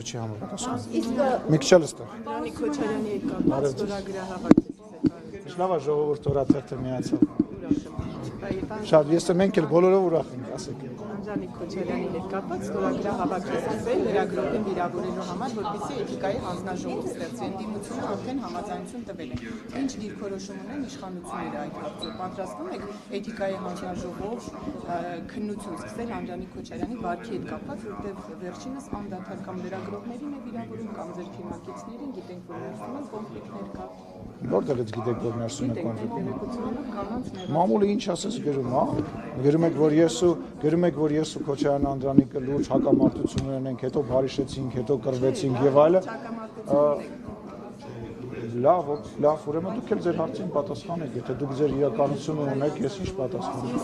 Չի համապատասխան։ Մի քիչ էլ ստեղ։ Անդրանիկ Քոչարյանի հետ կապված ստորագրահավաք։ Լավ է ժողովուրդ օրաթերթը միացավ։ Շատ ես մենք էլ բոլորով ուրախ ենք, ասեք։ Անդրանիկ Քոչարյանի հետ կապված ստորագրահավաք է սկսվել լրագրողին վիրավորելու համար, որպեսզի էթիկայի հանձնաժողով ստեղծի։ Ընդդիմությունը արդեն համաձայնություն տվել է։ Ինչ դիրքորոշում ունեն իշխանությունները այդ հարցում։ Պատրաստվում եք էթիկայի հանձնաժողով քննություն սկսել Անդրանիկ Քոչարյանի վարքի հետ կապված, որտեղ վերջինս անդադար կամ լրագրողներին է վիրավորում կամ ձեր թիմակիցներին, գիտենք, որ ներսում են կոնֆլիկտներ կա։ Որտեղից գիտեք, որ ներսում է կոնֆլիկտ։ Մամուլը ինչ ասես գրում, հա։ Գրում եք, որ ես ու Քոչարյան Անդրանիկը լուրջ հակամարտություն ունենք, հետո բարիշեցինք, հետո կռվեցինք եւ այլը։ Լավ, ուրեմն դուք էլ ձեր հարցին պատասխանեք, եթե դուք ձեր իրականությունը ունեք, ես ինչ պատասխանեմ։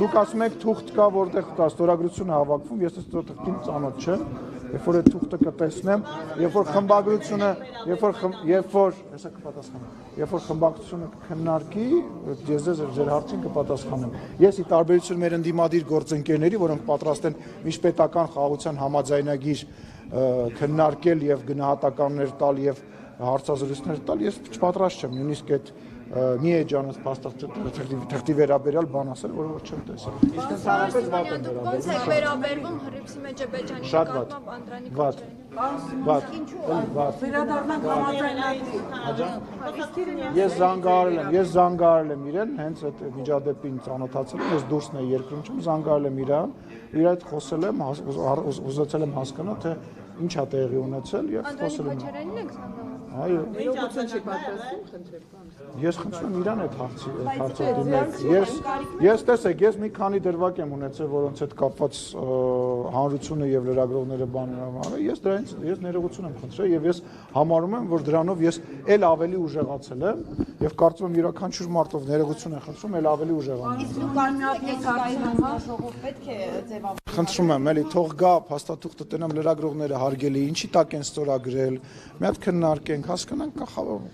Դուք ասում եք թուղթ կա, որտեղ կա ստորագրությունը հավաքվում, ես այս թղթին ծանոթ չեմ, երբ որ այդ թուղթը կտեսնեմ, երբ որ խմբակցությունը կքննարկի, ես ձեր հարցին կպատասխանեմ։ Ես ի տարբերություն մեր ընդդիմադիր գործընկերների, որոնք պատրաստ են միջպետական խաղաղության համաձայնագիր քննարկել եւ գնահատականներ տալ եւ հարցազրույցներ տալ, ես չպատրաստ չեմ նույնիսկ այդ մի էջանոց թղթի վերաբերյալ բան ասել, որը որ չեմ տեսել։ Իսկ ընդհանրապես վատ եմ վերաբերվում Հռիփսի Մեջեբեջյանի նկատմամբ Անդրանիկ Քոչարյանի։ Վատ։ Վերադառնանք համաձայնագրին։ Ես զանգարել եմ իրեն, հենց այդ միջադեպին ծանոթացել եմ, ես դուրսն եմ երկրում չեմ, զանգարել եմ իրան, իր հետ խոսել եմ, ուզեցել եմ հասկանալ, թե ինչ է տեղի ունեցել եւ խոսել եմ։ Քոչարյանին եք զանգահարել։ Այո։ Ներողություն չի պատրաստվում, խնդրեմ։ Ես խնդրում եմ իրան այդ հարցը դիմել։ Ես տեսեք, ես մի քանի դրվագ եմ ունեցել, որոնց հետ կապված հանրությունը եւ լրագրողները բաներ են արել։ Ես ներողություն եմ խնդրել եւ ես համարում եմ, որ դրանով ես ել ավելի ուժեղացել եմ եւ կարծում եմ յուրաքանչյուր մարդով ներողություն եմ խնդրում, ել ավելի ուժեղանում։ Իսկ դու կարծես հանձնաժողով պետք է ձևավորել։ Խնդրում եմ, էլի թող գա փաստաթուղթը տնեմ լրագրողները հարգելի, ինչի տակ են ստորագրել, մի հատ քննարկենք, հասկանանք,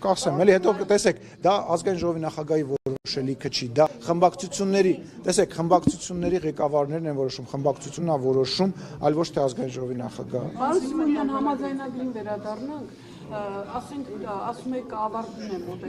կասեմ, էլի հետո տեսեք, դա ազգային ժողովի նախագահի որոշելիքը չի, դա խմբակցությունների, տեսեք, խմբակցությունների ղեկավարներն են որոշում, խմբակցությունն է որոշում, այլ ոչ թե ազգային ժողովի նախագահը։ Պարոն Սիմոնյան, համաձայնագրին վերադառնանք, ասենք, ասում եք ավարտին է մոտենում։